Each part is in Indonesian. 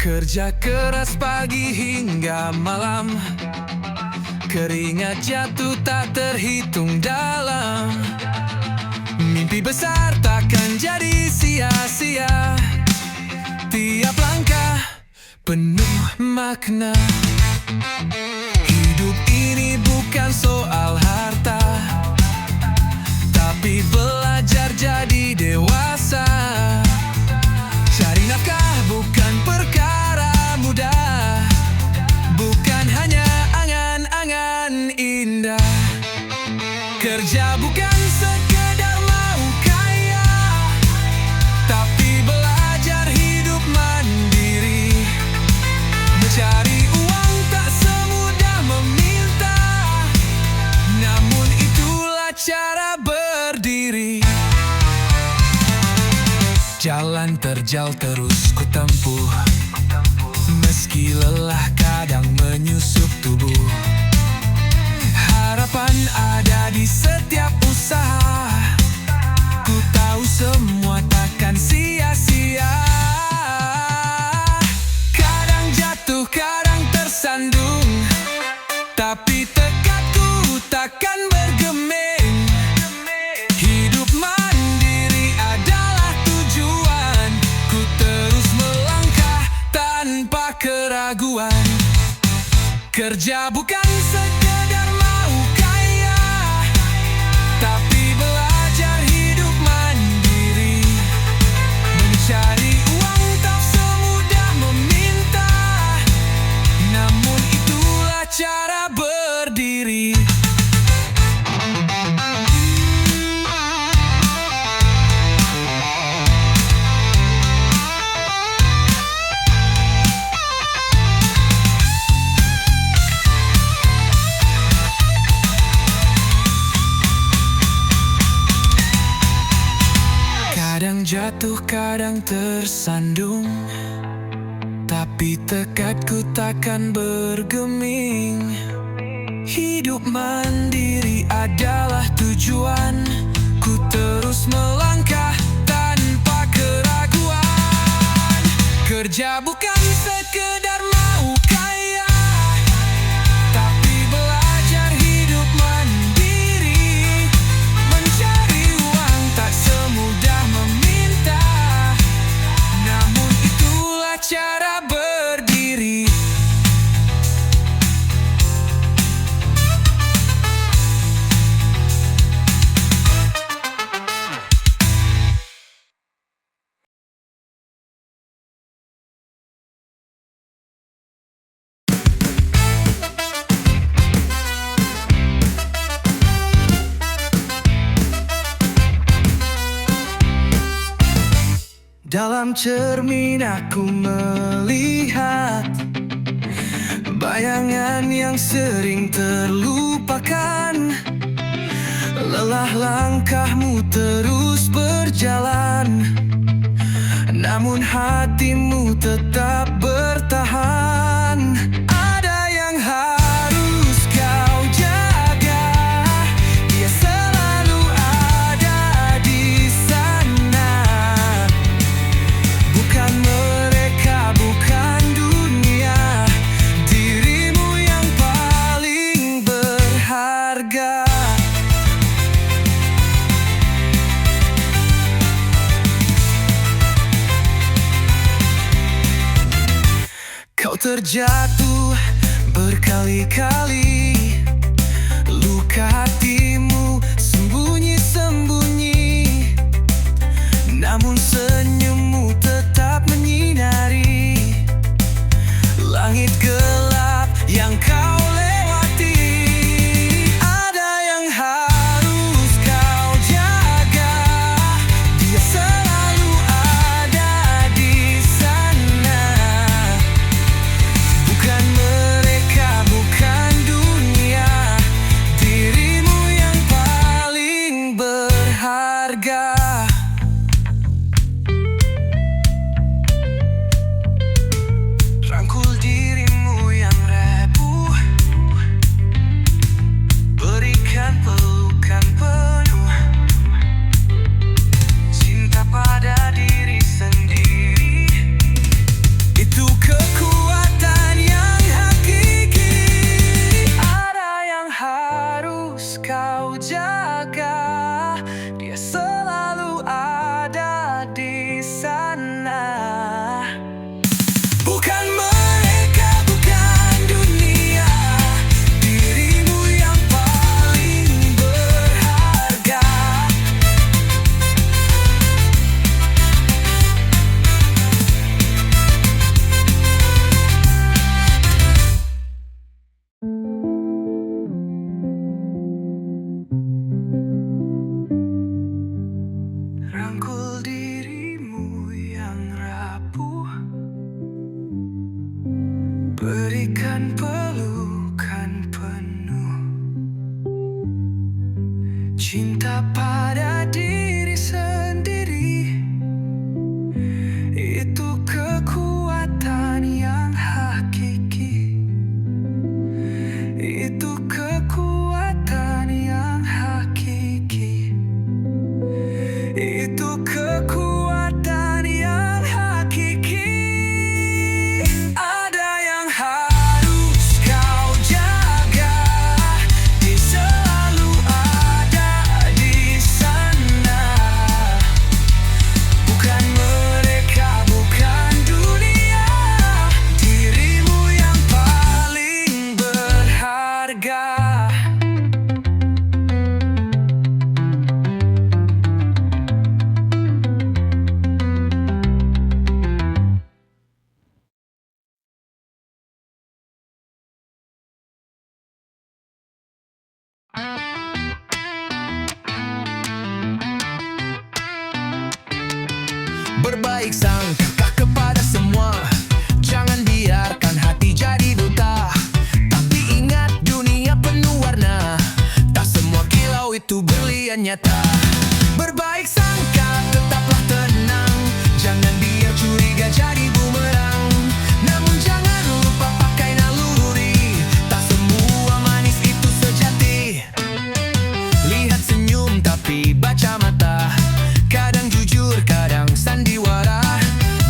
Kerja keras pagi hingga malam, keringat jatuh tak terhitung dalam. Mimpi besar takkan jadi sia-sia, tiap langkah penuh makna. Hidup ini bukan soal harta, tapi belajar jadi dewasa. Cari nafkah bukan perkara mudah, bukan hanya angan-angan indah. Kerja bukan sekedar mau kaya, tapi belajar hidup mandiri. Mencari uang tak semudah meminta, namun itulah cara berdiri. Jalan terjal terus ku tempuh, meski lelah kadang menyusup tubuh. Harapan ada di setiap usaha, ku tahu semua takkan sia-sia. Kadang jatuh, kadang tersandung, tapi tekadku takkan bergeming. Hidup mandiri adalah tujuan, ku terus melangkah tanpa keraguan. Kerja bukan sekedar mau kaya, tapi belajar hidup mandiri. Mencari uang tak semudah meminta, namun itulah cara berdiri. Kadang jatuh, kadang tersandung, tapi tekadku takkan bergeming. Hidup mandiri adalah tujuan, ku terus melangkah tanpa keraguan. Kerja bukan sekedar mau kaya, tapi belajar hidup mandiri. Mencari uang tak semudah meminta, namun itulah cara berdiri. Dalam cermin aku melihat bayangan yang sering terlupakan. Lelah langkahmu terus berjalan, namun hatimu tetap bertahan. Ada yang harus kau jaga, dia selalu ada di sana. Bukan mereka, bukan dunia, dirimu yang paling berharga. Kau terjatuh berkali-kali, luka hatimu sembunyi-sembunyi, namun senyummu tetap menyinari langit gelap yang kau lewati. Ada yang harus kau jaga, dia selalu ada di sana. Bukan mereka, bukan dunia, harus kau jaga. Dia selalu ada di sana. Bukan mereka, bukan dunia, dirimu yang paling berharga. Rangkul dirimu yang rapuh, berikan pelukan penuh cinta pada diri sendiri. Itu kekuatan yang hakiki. Itu kekuatan yang hakiki. Itu kekuatan yang hakiki. Ada yang harus kau jaga. Dia selalu ada di sana. Bukan mereka, bukan dunia, dirimu yang paling berharga. Berbaik sangka kepada semua, jangan biarkan hati jadi buta. Tapi ingat dunia penuh warna, tak semua kilau itu berlian nyata. Berbaik sangka tetaplah tenang, jangan biar curiga jadi bumerang. Namun jangan lupa pakai naluri, tak semua manis itu sejati. Lihat senyum tapi baca mata, kadang jujur kadang sandiwara.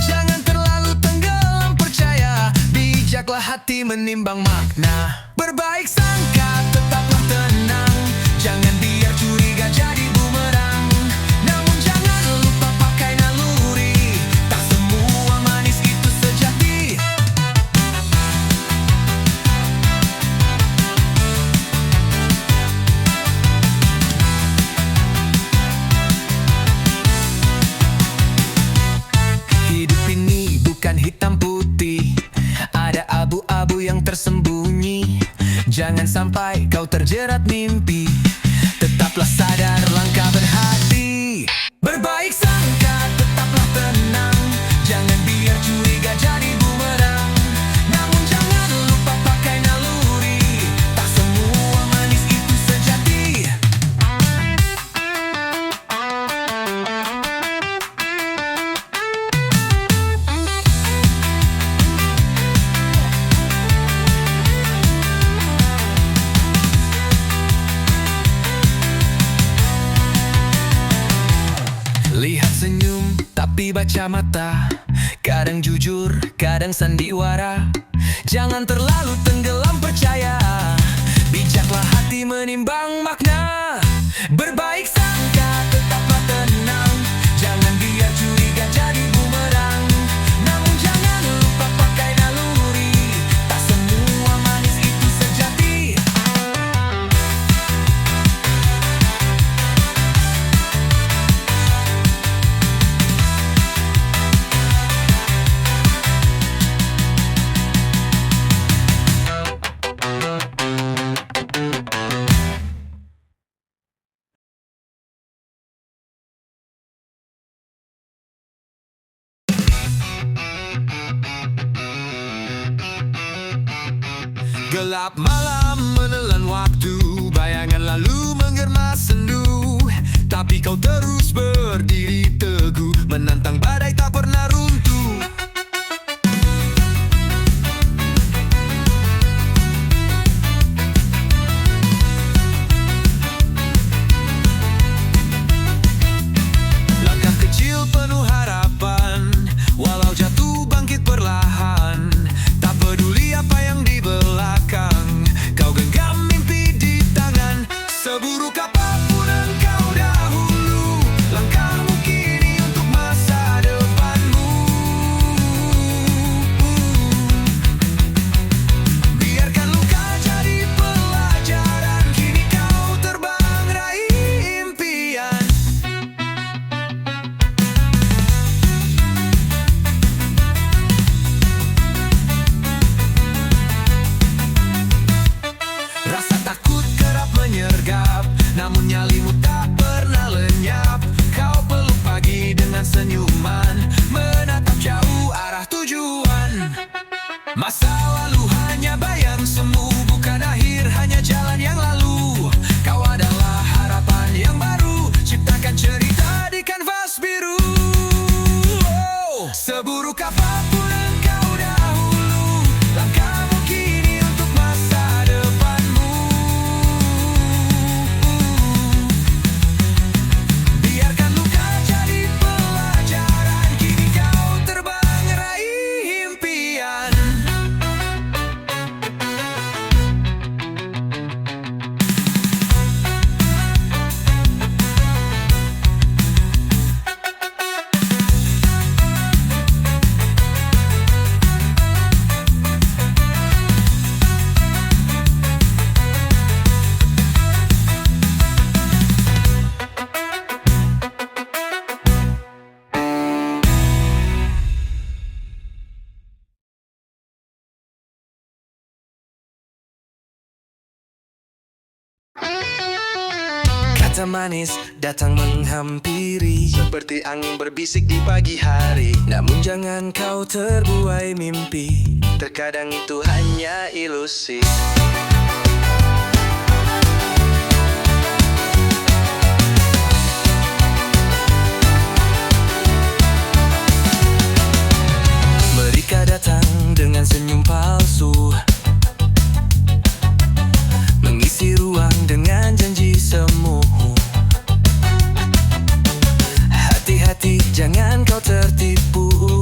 Jangan terlalu tenggelam percaya, bijaklah hati menimbang makna. Berbaik sangka tetaplah tenang, jangan biar curiga jadi bumerang. Namun jangan lupa pakai naluri, tak semua manis itu sejati. Hidup ini bukan hitam putih, ada abu-abu yang tersembunyi. Jangan sampai kau terjerat mimpi, tetaplah sadar langkah berhati. Berbaik sangka tetaplah tenang, jangan biar curiga jadi bumerang. Namun jangan lupa pakai naluri, tak semua manis itu sejati. Lihat senyum tapi baca mata, kadang jujur kadang sandiwara. Jangan terlalu tenggelam percaya, bijaklah hati menimbang makna. Berbaik sangka tetaplah tenang, jangan biar curiga jadi bumerang. Namun jangan lupa pakai naluri, tak semua manis itu sejati. Gelap malam menelan waktu, bayangan lalu menggema sendu. Tapi kau terus berdiri teguh, menantang badai tak pernah runtuh. Langkah kecil penuh harapan, walau jatuh bangkit perlahan. Tak peduli apa yang di belakang, kau genggam mimpi di tangan. Seburuk apapun engkau dahulu, langkahmu kini untuk masa depanmu. Biarkan luka jadi pelajaran, kini kau terbang raih impian. Rasa takut kerap menyergap, namun nyalimu tak pernah lenyap. Kau peluk pagi dengan senyuman, menatap jauh arah tujuan. Masa lalu hanya bayang semu, bukan akhir, hanya jalan yang lalu. Kau adalah harapan yang baru, ciptakan cerita di kanvas biru. Seburuk apapun engkau dahulu, langkahmu kini untuk masa depanmu. Biarkan luka jadi pelajaran, kini kau terbang raih impian. Kata manis datang menghampiri, seperti angin berbisik di pagi hari. Namun jangan kau terbuai mimpi, terkadang itu hanya ilusi. Mereka datang dengan senyum palsu, mengisi ruang dengan janji semu. Hati-hati, jangan kau tertipu.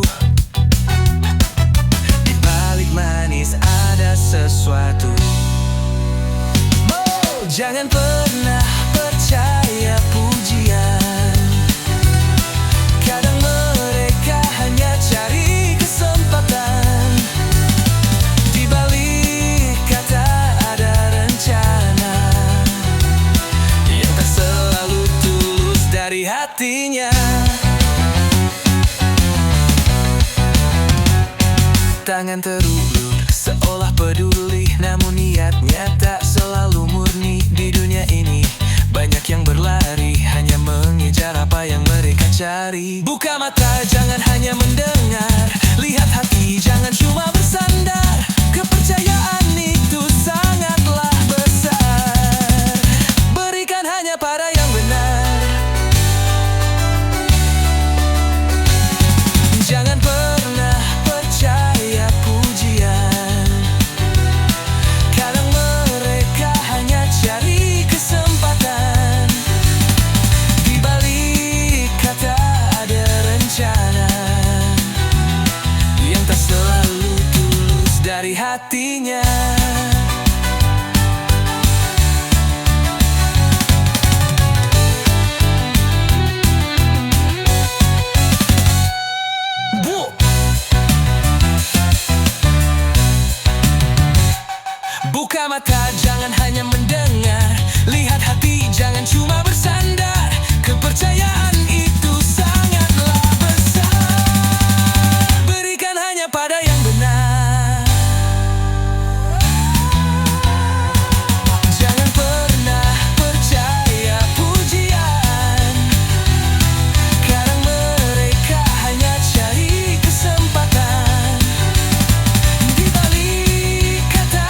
Di balik manis ada sesuatu. Jangan pernah percaya pujian, kadang mereka hanya cari kesempatan. Di balik kata ada rencana yang tak selalu tulus dari hatinya. Tangan terulur seolah peduli, namun niatnya tak selalu murni. Di dunia ini banyak yang berlari, hanya mengejar apa yang mereka cari. Buka mata, jangan hanya mendengar. Lihat hati, jangan cuma bersandar. Kepercayaan itu sangatlah besar. Berikan hanya pada yang benar. Jangan pernah percaya pujian, kadang mereka hanya cari kesempatan. Di balik kata ada rencana yang tak selalu tulus dari hatinya. Buka mata, jangan hanya mendengar. Lihat hati, jangan cuma bersandar. Kepercayaan itu sangatlah besar. Berikan hanya pada yang benar. Jangan pernah percaya pujian, kadang mereka hanya cari kesempatan. Di balik kata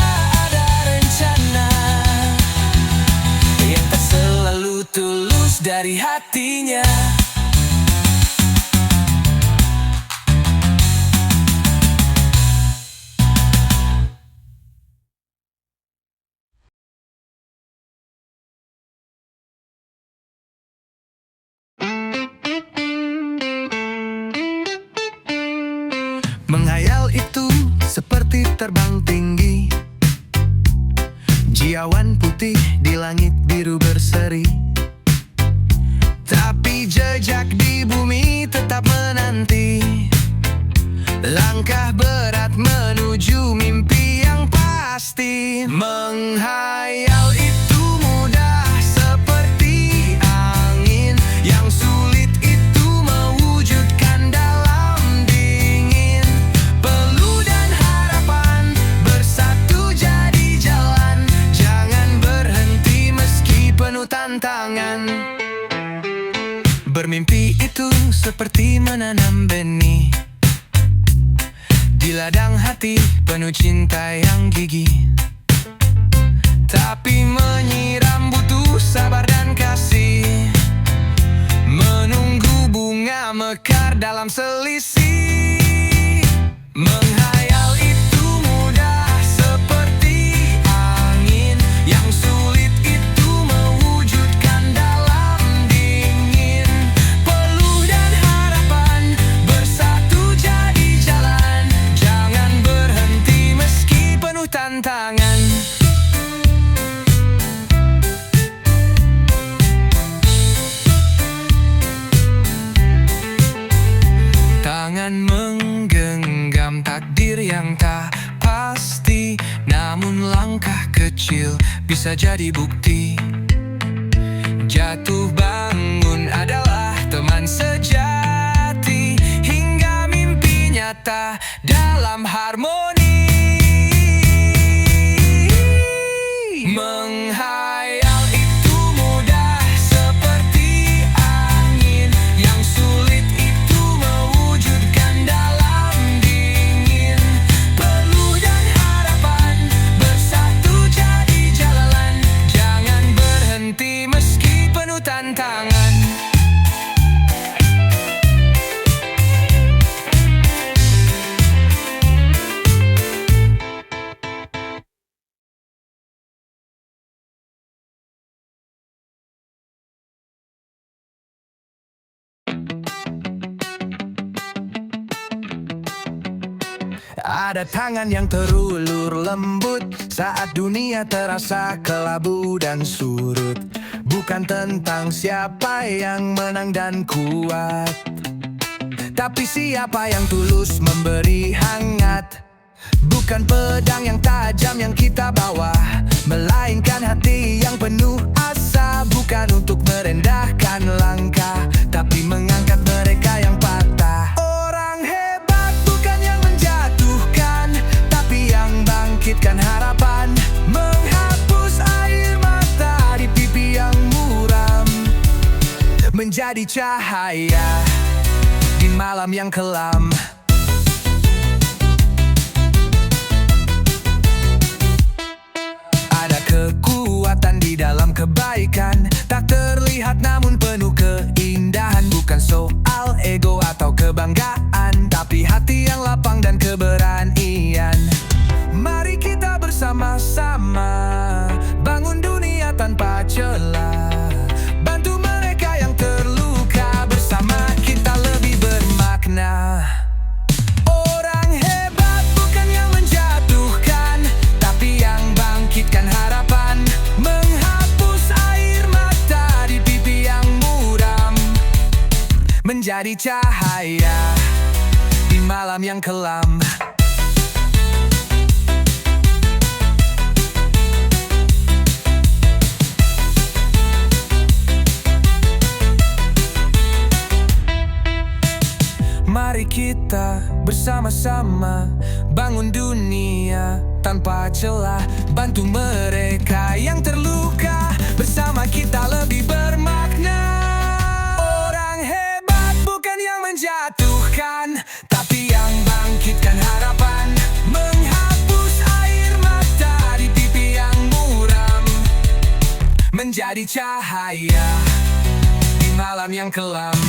ada rencana yang tak selalu tulus dari hatinya. Menghayal itu seperti terbang tinggi, jiawan putih di langit biru bersih. berseri. Tapi jejak di bumi tetap menanti, langkah berat menuju mimpi yang pasti. Menghayal itu mudah seperti angin, yang sulit itu mewujudkan dalam dingin. Peluh dan harapan bersatu jadi jalan, jangan berhenti meski penuh tantangan. Bermimpi itu seperti menanam benih di ladang hati penuh cinta yang gigih. Tapi menyiram butuh sabar dan kasih, menunggu bunga mekar dalam selisih. Menghayal itu mudah seperti angin, yang sulit itu mewujudkan dalam dingin. Peluh dan harapan bersatu jadi jalan, jangan berhenti meski penuh tantangan. Tangan menggenggam takdir yang tak pasti, namun langkah kecil bisa jadi bukti. Jatuh bangun adalah teman sejati, hingga mimpi nyata dalam harmoni. Menghayal itu mudah seperti angin, yang sulit itu mewujudkan dalam dingin. Peluh dan harapan bersatu jadi jalan, jangan berhenti meski penuh tantangan. Ada tangan yang terulur lembut saat dunia terasa kelabu dan surut. Bukan tentang siapa yang menang dan kuat, tapi siapa yang tulus memberi hangat. Bukan pedang yang tajam yang kita bawa, melainkan hati yang penuh asa. Bukan untuk merendahkan langkah, tapi mengangkat mereka yang patah. Orang hebat bukan yang menjatuhkan, tapi yang bangkitkan harapan. Menghapus air mata di pipi yang muram, menjadi cahaya di malam yang kelam. Ada kekuatan di dalam kebaikan, tak terlihat namun penuh keindahan. Bukan soal ego atau kebanggaan, tapi hati yang lapang dan keberanian. Mari kita bersama-sama bangun dunia tanpa celah, bantu mereka yang terluka, bersama kita lebih bermakna. Orang hebat bukan yang menjatuhkan, tapi yang bangkitkan harapan. Menghapus air mata di pipi yang muram, menjadi cahaya di malam yang kelam. Mari kita bersama-sama bangun dunia tanpa celah, bantu mereka yang terluka, bersama kita lebih bermakna. Orang hebat bukan yang menjatuhkan, tapi yang bangkitkan harapan. Menghapus air mata di pipi yang muram, menjadi cahaya di malam yang kelam.